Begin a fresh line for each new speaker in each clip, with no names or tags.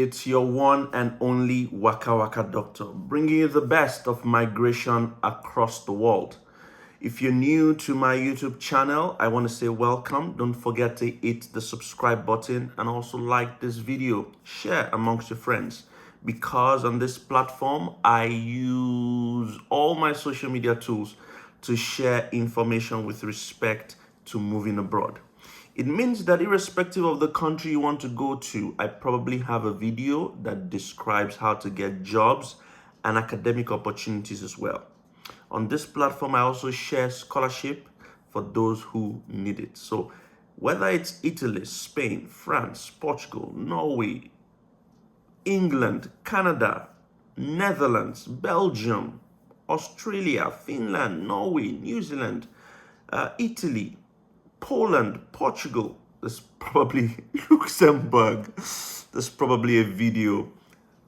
It's your one and only Waka Waka Doctor, bringing you the best of migration across the world. If you're new to my YouTube channel, I want to say welcome. Don't forget to hit the subscribe button and also like this video. Share amongst your friends because on this platform, I use all my social media tools to share information with respect to moving abroad. It means that irrespective of the country you want to go to, I probably have a video that describes how to get jobs and academic opportunities as well. On this platform, I also share scholarship for those who need it. So whether it's Italy, Spain, France, Portugal, Norway, England, Canada, Netherlands, Belgium, Australia, Finland, Norway, New Zealand, Italy, Poland, Portugal, there's probably Luxembourg. There's probably a video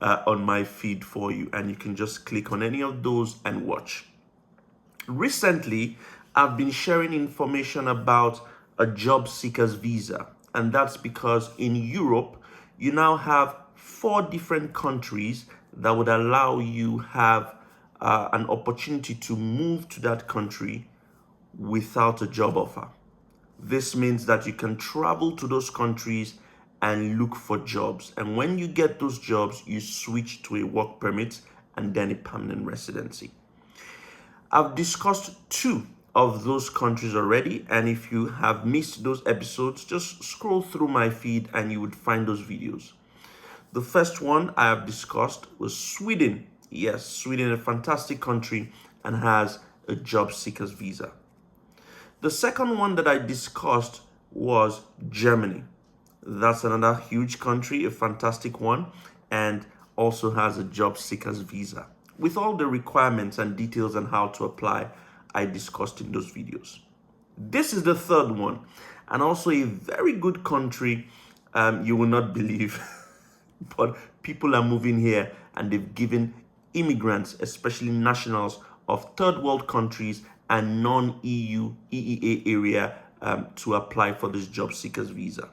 on my feed for you, and you can just click on any of those and watch. Recently, I've been sharing information about a job seekers visa, and that's because in Europe, you now have 4 different countries that would allow you have an opportunity to move to that country without a job offer. This means that you can travel to those countries and look for jobs. And when you get those jobs, you switch to a work permit and then a permanent residency. I've discussed 2 of those countries already. And if you have missed those episodes, just scroll through my feed and you would find those videos. The first one I have discussed was Sweden. Yes, Sweden, a fantastic country and has a job seekers visa. The second one that I discussed was Germany. That's another huge country, a fantastic one, and also has a job seekers visa. With all the requirements and details on how to apply, I discussed in those videos. This is the third one, and also a very good country, you will not believe, but people are moving here and they've given immigrants, especially nationals of third world countries and non-EU, EEA area to apply for this job seekers visa.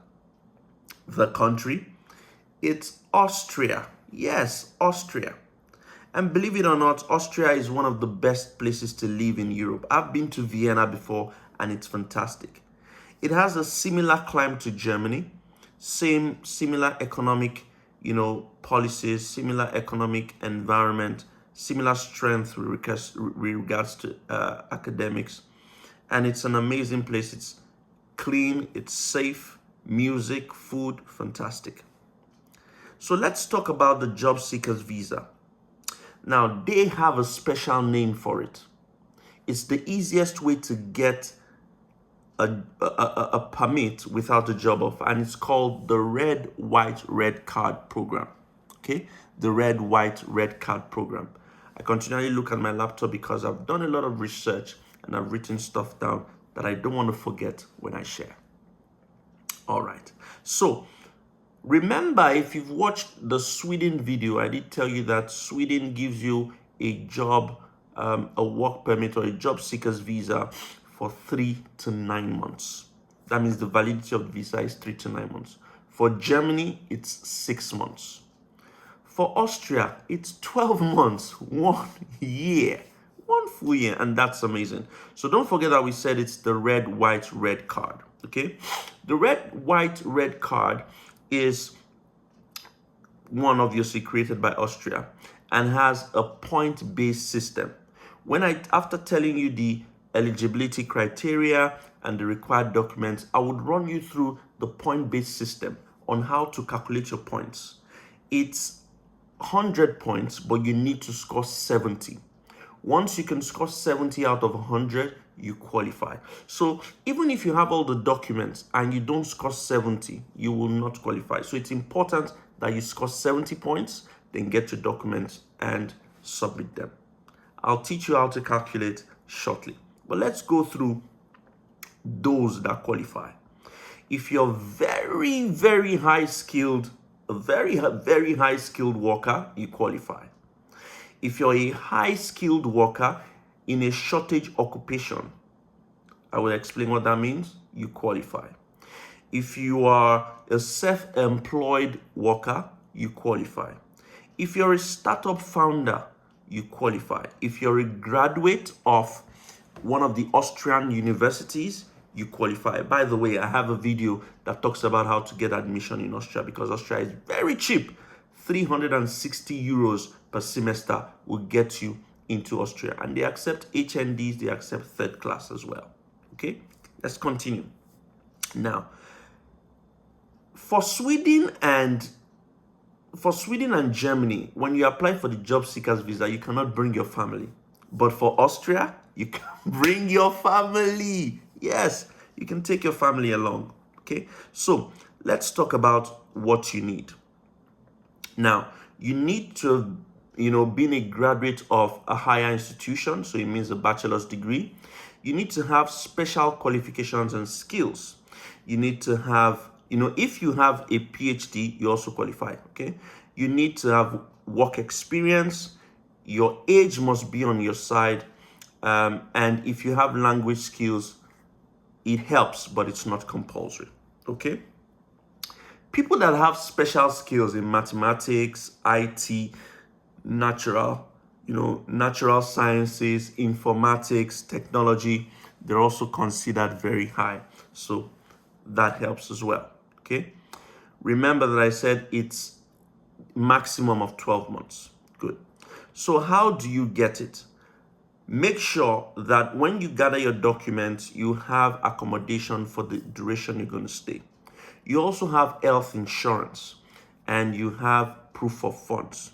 The country, it's Austria. Yes, Austria. And believe it or not, Austria is one of the best places to live in Europe. I've been to Vienna before and it's fantastic. It has a similar climate to Germany, similar economic, policies, similar economic environment, similar strength with regards to academics. And it's an amazing place. It's clean, it's safe, music, food, fantastic. So let's talk about the job seekers visa. Now, they have a special name for it. It's the easiest way to get a permit without a job offer, and it's called the Red, White, Red Card Program. Okay, the Red, White, Red Card Program. I continually look at my laptop because I've done a lot of research and I've written stuff down that I don't want to forget when I share. All right. So remember, if you've watched the Sweden video, I did tell you that Sweden gives you a job, a work permit or a job seekers visa for 3 to 9 months. That means the validity of the visa is 3 to 9 months. For Germany, it's 6 months. For Austria, it's 12 months, 1 year, 1 full year, and that's amazing. So don't forget that we said it's the red, white, red card, okay? The red, white, red card is one obviously created by Austria and has a point-based system. After telling you the eligibility criteria and the required documents, I would run you through the point-based system on how to calculate your points. It's 100 points, but you need to score 70. Once you can score 70 out of 100, you qualify. So even if you have all the documents and you don't score 70, you will not qualify. So it's important that you score 70 points, then get your documents and submit them. I'll teach you how to calculate shortly. But let's go through those that qualify. If you're very, very high skilled, a very high skilled worker, you qualify. If you're a high skilled worker in a shortage occupation, I will explain what that means, you qualify. If you are a self-employed worker, you qualify. If you're a startup founder, you qualify. If you're a graduate of one of the Austrian universities, you qualify. By the way, I have a video that talks about how to get admission in Austria, because Austria is very cheap. 360 euros per semester will get you into Austria. And they accept HNDs, they accept third class as well. Okay, let's continue. Now, for Sweden and Germany, when you apply for the job seekers visa, you cannot bring your family. But for Austria, you can bring your family. Yes, you can take your family along. Okay, so let's talk about what you need. Now, you need to, being a graduate of a higher institution, so it means a bachelor's degree. You need to have special qualifications and skills. You need to have, if you have a PhD, you also qualify, okay? You need to have work experience. Your age must be on your side. And if you have language skills, it helps, but it's not compulsory, okay? People that have special skills in mathematics, IT, natural sciences, informatics, technology, they're also considered very high. So that helps as well, okay? Remember that I said it's maximum of 12 months. Good. So how do you get it? Make sure that when you gather your documents, you have accommodation for the duration you're going to stay. You also have health insurance, and you have proof of funds.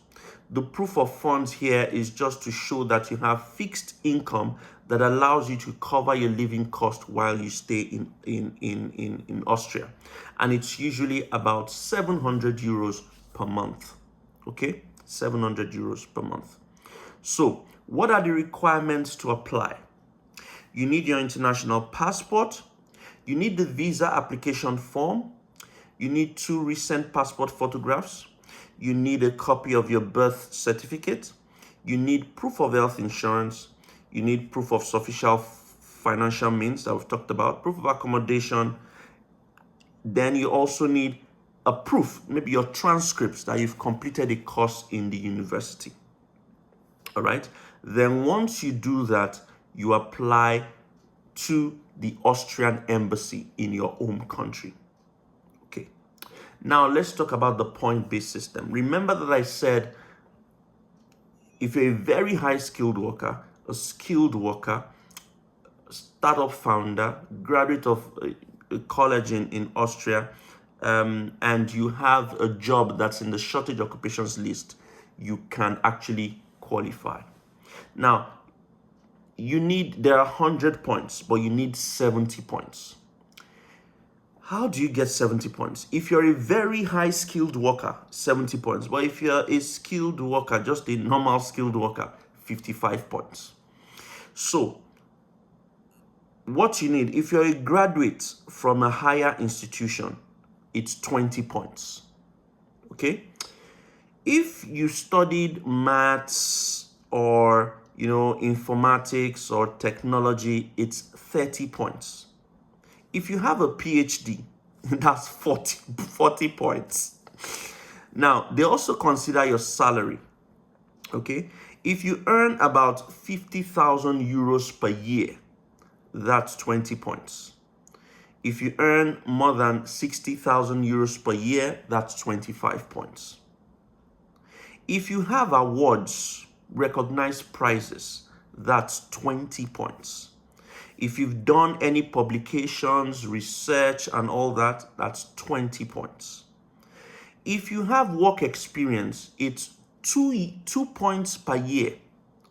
The proof of funds here is just to show that you have fixed income that allows you to cover your living cost while you stay in Austria. And it's usually about 700 euros per month. Okay, 700 euros per month. So what are the requirements to apply? You need your international passport. You need the visa application form. You need 2 recent passport photographs. You need a copy of your birth certificate. You need proof of health insurance. You need proof of sufficient financial means that we've talked about, proof of accommodation. Then you also need a proof, maybe your transcripts that you've completed a course in the university. All right. Then once you do that, you apply to the Austrian embassy in your home country. Okay. Now let's talk about the point-based system. Remember that I said if you're a very high skilled worker, a skilled worker, startup founder, graduate of a college in Austria, and you have a job that's in the shortage occupations list, you can actually qualify. Now, there are 100 points, but you need 70 points. How do you get 70 points? If you're a very high skilled worker, 70 points. But if you're a skilled worker, just a normal skilled worker, 55 points. So what you need, if you're a graduate from a higher institution, it's 20 points. Okay? If you studied maths or informatics or technology, it's 30 points. If you have a PhD, that's 40 points. Now, they also consider your salary, okay? If you earn about 50,000 euros per year, that's 20 points. If you earn more than 60,000 euros per year, that's 25 points. If you have awards, recognized prizes, that's 20 points. If you've done any publications, research, and all that, that's 20 points. If you have work experience, it's 2 points per year.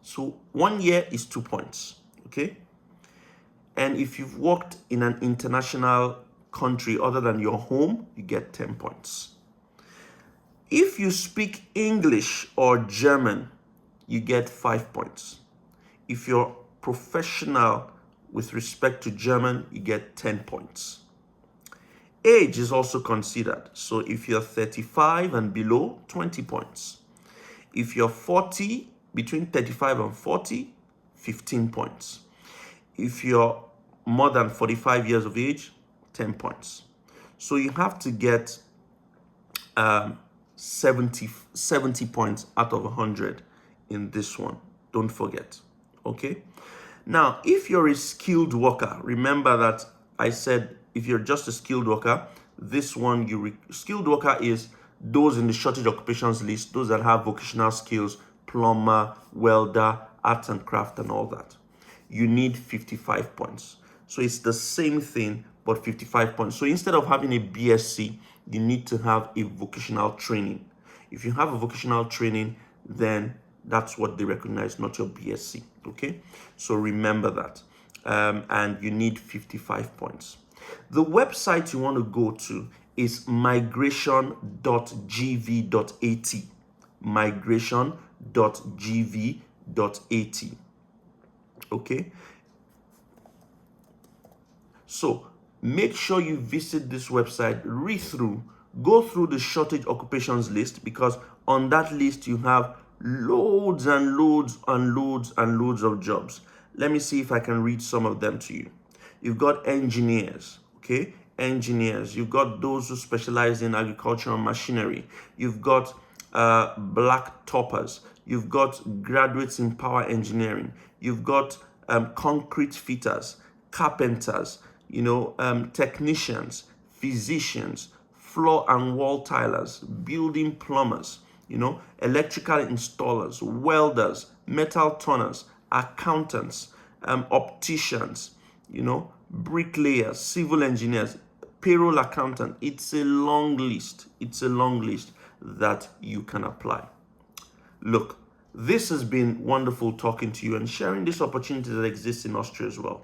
So 1 year is 2 points, okay? And if you've worked in an international country other than your home, you get 10 points. If you speak English or German, you get 5 points. If you're professional with respect to German, you get 10 points. Age is also considered. So if you're 35 and below, 20 points. If you're 40, between 35 and 40, 15 points. If you're more than 45 years of age, 10 points. So you have to get 70 points out of 100 in this one. Don't forget. Okay. Now, if you're a skilled worker, remember that I said if you're just a skilled worker, this one skilled worker is those in the shortage occupations list, those that have vocational skills, plumber, welder, arts and craft and all that. You need 55 points. So it's the same thing, but 55 points. So instead of having a BSc, you need to have a vocational training. If you have a vocational training, then that's what they recognize, not your BSc. Okay, so remember that. And you need 55 points. The website you want to go to is migration.gv.at. Migration.gv.at. Okay, so make sure you visit this website, read through, go through the shortage occupations list, because on that list you have loads and loads and loads and loads of jobs. Let me see if I can read some of them to you. You've got engineers, okay? Engineers. You've got those who specialize in agricultural machinery. You've got black toppers. You've got graduates in power engineering. You've got concrete fitters, carpenters, technicians, physicians, floor and wall tilers, building plumbers, electrical installers, welders, metal turners, accountants, opticians, bricklayers, civil engineers, payroll accountant. It's a long list. It's a long list that you can apply. Look, this has been wonderful talking to you and sharing this opportunity that exists in Austria as well.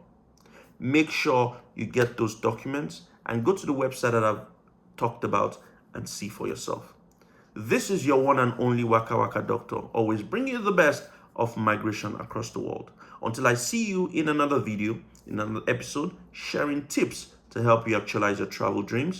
Make sure you get those documents and go to the website that I've talked about and see for yourself. This is your one and only Waka Waka Doctor, always bringing you the best of migration across the world. Until I see you in another video, in another episode, sharing tips to help you actualize your travel dreams.